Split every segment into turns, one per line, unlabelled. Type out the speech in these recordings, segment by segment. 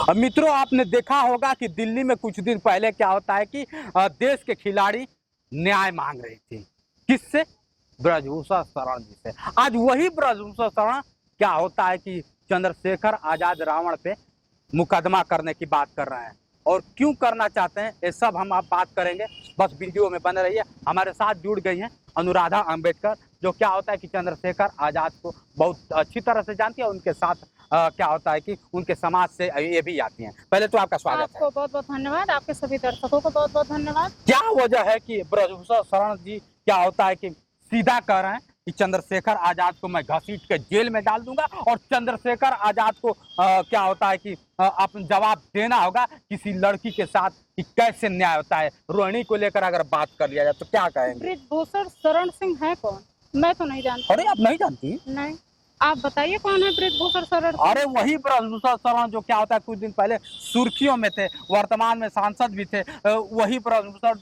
अब मित्रों, आपने देखा होगा कि दिल्ली में कुछ दिन पहले क्या होता है कि देश के खिलाड़ी न्याय मांग रहे थे। किससे? ब्रजभूषण शरण जी से। आज वही ब्रजभूषण शरण क्या होता है कि चंद्रशेखर आजाद रावण पे मुकदमा करने की बात कर रहे हैं। और क्यों करना चाहते हैं ये सब हम आप बात करेंगे। बस वीडियो में बने रहिए। हमारे साथ जुड़ गई हैं अनुराधा अंबेडकर, जो क्या होता है कि चंद्रशेखर आजाद को बहुत अच्छी तरह से जानती है। उनके साथ क्या होता है कि उनके समाज से ये भी आती हैं। पहले तो आपका स्वागत है।
आपको बहुत बहुत धन्यवाद। आपके सभी दर्शकों को बहुत बहुत धन्यवाद।
क्या वजह है कि ब्रजभूषण शरण जी क्या होता है कि सीधा कह रहे हैं कि चंद्रशेखर आजाद को मैं घसीट के जेल में डाल दूंगा और चंद्रशेखर आजाद को क्या होता है कि अपना जवाब देना होगा किसी लड़की के साथ कि कैसे न्याय होता है। रोहिणी को लेकर अगर बात कर लिया जाए तो क्या कहेंगे?
ब्रजभूषण शरण सिंह है कौन? मैं तो नहीं जानती।
अरे आप नहीं जानती?
नहीं, आप बताइए कौन है ब्रजभूषण शरण?
अरे वही ब्रजभूषण शरण जो क्या होता है कुछ दिन पहले सुर्खियों में थे, वर्तमान में सांसद भी थे। वही ब्रजभूषण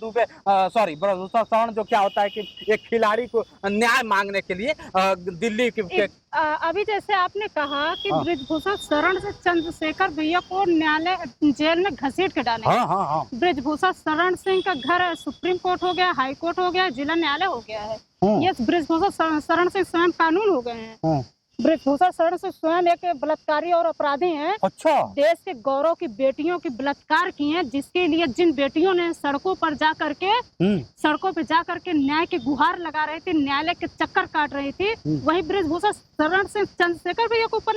ब्रजभूषण शरण जो क्या होता है कि एक खिलाड़ी को न्याय मांगने के लिए दिल्ली के
अभी जैसे आपने कहा कि
हाँ।
ब्रजभूषण शरण से चंद्रशेखर भैया को न्यायालय जेल में घसीट के डाले।
हाँ।
ब्रजभूषण शरण सिंह का घर सुप्रीम कोर्ट हो गया, हाई कोर्ट हो गया, जिला न्यायालय हो गया है। ये ब्रजभूषण शरण सिंह स्वयं कानून हो गए हैं। ब्रजभूषण शरण सिंह स्वयं एक बलात्कारी और अपराधी हैं।
अच्छा।
देश के गौरव की बेटियों की बलात्कार की हैं, जिसके लिए जिन बेटियों ने सड़कों पर जा करके न्याय की गुहार लगा रही थी, न्यायालय के चक्कर काट रही थी, वही ब्रजभूषण शरण सिंह चंद्रशेखर भैया के ऊपर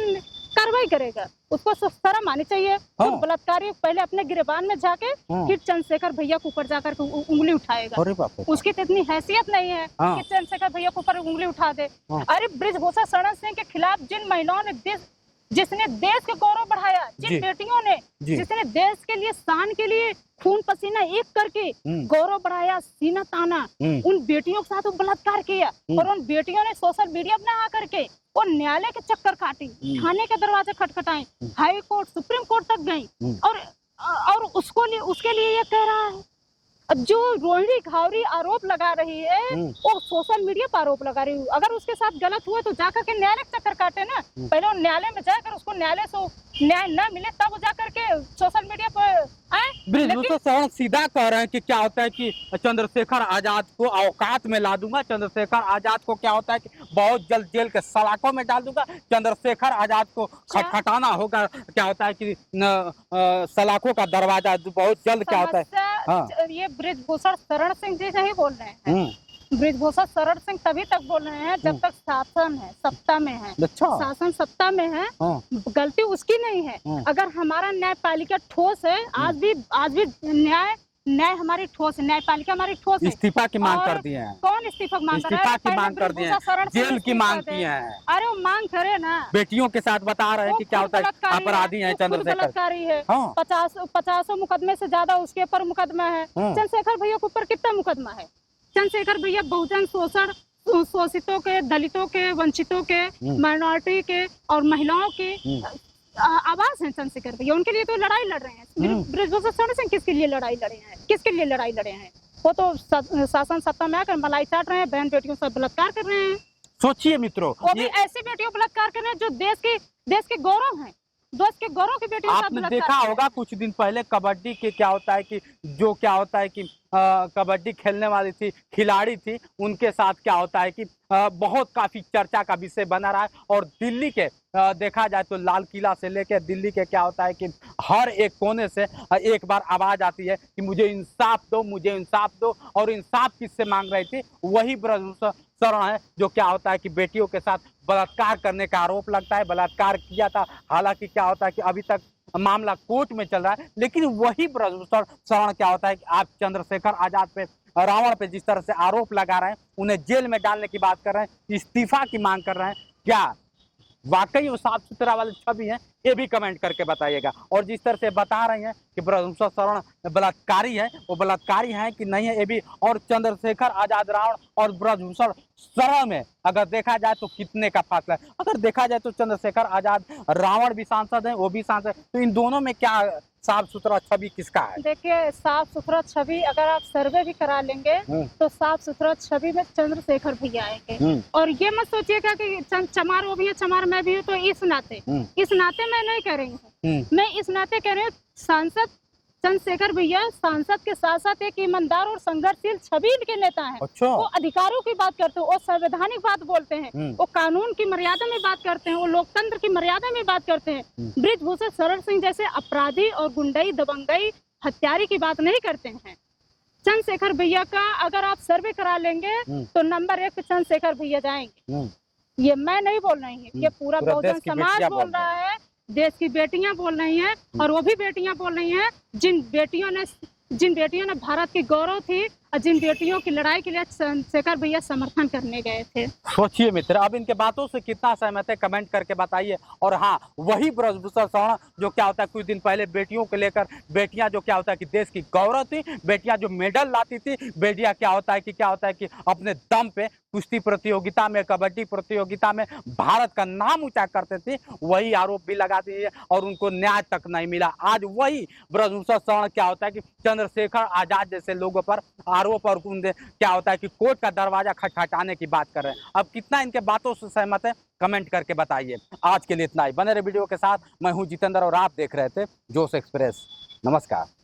कार्रवाई करेगा। उसको शर्म आनी चाहिए। तो बलात्कारी पहले अपने गिरबान में जाके फिर चंद्रशेखर भैया के ऊपर जाकर के उंगली उठाएगा। उसकी तो इतनी हैसियत नहीं है कि चंद्रशेखर भैया के ऊपर उंगली उठा दे। अरे ब्रजभूषण शरण सिंह के खिलाफ जिन महिलाओं ने जिसने देश के गौरव बढ़ाया, जिन बेटियों ने जिसने देश के लिए शान के लिए खून पसीना एक करके गौरव बढ़ाया, सीना ताना, उन बेटियों के साथ वो बलात्कार किया। और उन बेटियों ने सोशल मीडिया में आकर के और न्यायालय के चक्कर काटी, थाने के दरवाजे खटखटाए, हाई कोर्ट सुप्रीम कोर्ट तक गई। और उसके लिए ये कह रहा है। जो रोहिणी घावरी आरोप लगा रही है वो सोशल मीडिया पर आरोप लगा रही है। अगर उसके साथ गलत हुआ तो जाकर के न्यायालय चक्कर काटे ना। पहले वो न्यायालय में जाकर उसको न्यायालय से न्याय न मिले तब वो जाकर के सोशल मीडिया पर आए।
ब्रजभूषण शरण सीधा कह रहे हैं कि क्या होता है कि चंद्रशेखर आजाद को औकात में ला दूंगा। चंद्रशेखर आजाद को क्या होता है कि बहुत जल्द जेल के सलाखों में डाल दूंगा। चंद्रशेखर आजाद को खटखटाना होगा। क्या होता है कि सलाखों का दरवाजा बहुत जल्द क्या होता है।
ये ब्रजभूषण शरण सिंह जी नहीं बोल रहे हैं। ब्रजभूषण शरण सिंह तभी तक बोल रहे हैं जब तक शासन है, सत्ता में है। शासन सत्ता में है, गलती उसकी नहीं है। अगर हमारा न्यायपालिका ठोस है, आज भी न्याय हमारी ठोस है, न्यायपालिका हमारी ठोस है।
इस्तीफा की मांग कर दिए हैं।
कौन इस्तीफा की मांग कर दिए हैं?
जेल की मांग की है।
अरे वो मांग करे ना।
बेटियों के साथ बता रहे हैं कि क्या होता है अपराधी है चंद्रशेखर।
बलात्कारी है। 50 मुकदमे से ज्यादा उसके ऊपर मुकदमा है। चंद्रशेखर भैया के ऊपर कितना मुकदमा है? चंद्रशेखर भैया बहुजन शोषितों के, दलितों के, वंचितों के, माइनॉरिटी के और महिलाओं की आवाज है चंद्रशेखर भैया। उनके लिए तो लड़ाई लड़ रहे हैं। ब्रजभूषण शरण सिंह किसके लिए लड़ाई लड़े हैं? किसके लिए लड़ाई लड़े हैं? वो तो शासन सत्ता में आकर मलाई चाट रहे हैं, बहन बेटियों से बलात्कार कर रहे हैं।
सोचिए मित्रों,
वो भी ऐसी बेटियों बलात्कार कर रहे हैं जो देश के गौरव हैं। देश के गौरव की बेटियों के साथ
आपने देखा होगा कुछ दिन पहले कबड्डी के क्या होता है कि जो क्या होता है कि कबड्डी खेलने वाली थी, खिलाड़ी थी, उनके साथ क्या होता है कि बहुत काफी चर्चा का विषय बना रहा है। और दिल्ली के देखा जाए तो लाल किला से लेकर दिल्ली के क्या होता है कि हर एक कोने से एक बार आवाज आती है कि मुझे इंसाफ दो, मुझे इंसाफ दो। और इंसाफ किससे मांग रही थी? वही ब्रजभूषण शरण है जो क्या होता है कि बेटियों के साथ बलात्कार करने का आरोप लगता है, बलात्कार किया था। हालांकि क्या होता है कि अभी तक मामला कोर्ट में चल रहा है, लेकिन वही ब्रजभूषण शरण क्या होता है कि आप चंद्रशेखर आजाद पे, रावण पे जिस तरह से आरोप लगा रहे हैं, उन्हें जेल में डालने की बात कर रहे हैं, इस्तीफा की मांग कर रहे हैं। क्या वाकई वो साफ सुथरा वाले छवि हैं? ये भी कमेंट करके बताइएगा। और जिस तरह से बता रही हैं कि ब्रजभूषण शरण बलात्कारी है, वो बलात्कारी है कि नहीं है ये भी। और चंद्रशेखर आजाद रावण और ब्रजभूषण शरण में अगर देखा जाए तो कितने का फासला है? अगर देखा जाए तो चंद्रशेखर आजाद रावण भी सांसद है, वो भी सांसद, तो इन दोनों में क्या साफ सुथरा छवि किसका है?
देखिए, साफ सुथरा छवि अगर आप सर्वे भी करा लेंगे तो साफ सुथरा छवि में चंद्रशेखर भैया आएंगे। और ये मत सोचिएगा कि चमार वो भी है, चमार मैं भी हूँ, तो इस नाते मैं नहीं कह रही हूँ। मैं इस नाते कह रही हूँ, सांसद चंद्रशेखर भैया सांसद के साथ साथ एक ईमानदार और संघर्षशील छवि के नेता हैं।
अच्छा।
वो अधिकारों की बात करते हैं, वो संवैधानिक बात बोलते हैं, वो कानून की मर्यादा में बात करते हैं, वो लोकतंत्र की मर्यादा में बात करते हैं। बृजभूषण शरण सिंह जैसे अपराधी और गुंडई दबंगई हत्यारी की बात नहीं करते हैं। चंद्रशेखर भैया का अगर आप सर्वे करा लेंगे तो नंबर 1 पे चंद्रशेखर भैया जाएंगे। ये मैं नहीं बोल रही हूँ, ये पूरा बहुजन समाज बोल रहा है, देश की बेटियां बोल रही हैं। और वो भी बेटियां बोल रही हैं जिन बेटियों ने भारत की गौरव थी और जिन बेटियों की लड़ाई के लिए चंद्रशेखर भैया समर्थन करने गए थे।
सोचिए मित्र, अब इनके बातों से कितना सहमत है कमेंट करके बताइए। और हाँ, वही बृजभूषण शरण जो क्या होता है कुछ दिन पहले बेटियों को लेकर, बेटियां जो क्या होता है कि देश की गौरव थी, बेटियां जो मेडल लाती थी, बेटियां क्या होता है कि अपने दम पे कुश्ती प्रतियोगिता में, कबड्डी प्रतियोगिता में भारत का नाम ऊंचा करते थे, वही आरोप भी लगा दिए और उनको न्याय तक नहीं मिला। आज वही बृजभूषण शरण क्या होता है कि चंद्रशेखर आजाद जैसे लोगों पर आरोप और क्या होता है कि कोर्ट का दरवाजा खटखटाने की बात कर रहे हैं। अब कितना इनके बातों से सहमत है कमेंट करके बताइए। आज के लिए इतना ही, बने रहे वीडियो के साथ। मैं हूं जितेंद्र और आप देख रहे थे जोश एक्सप्रेस। नमस्कार।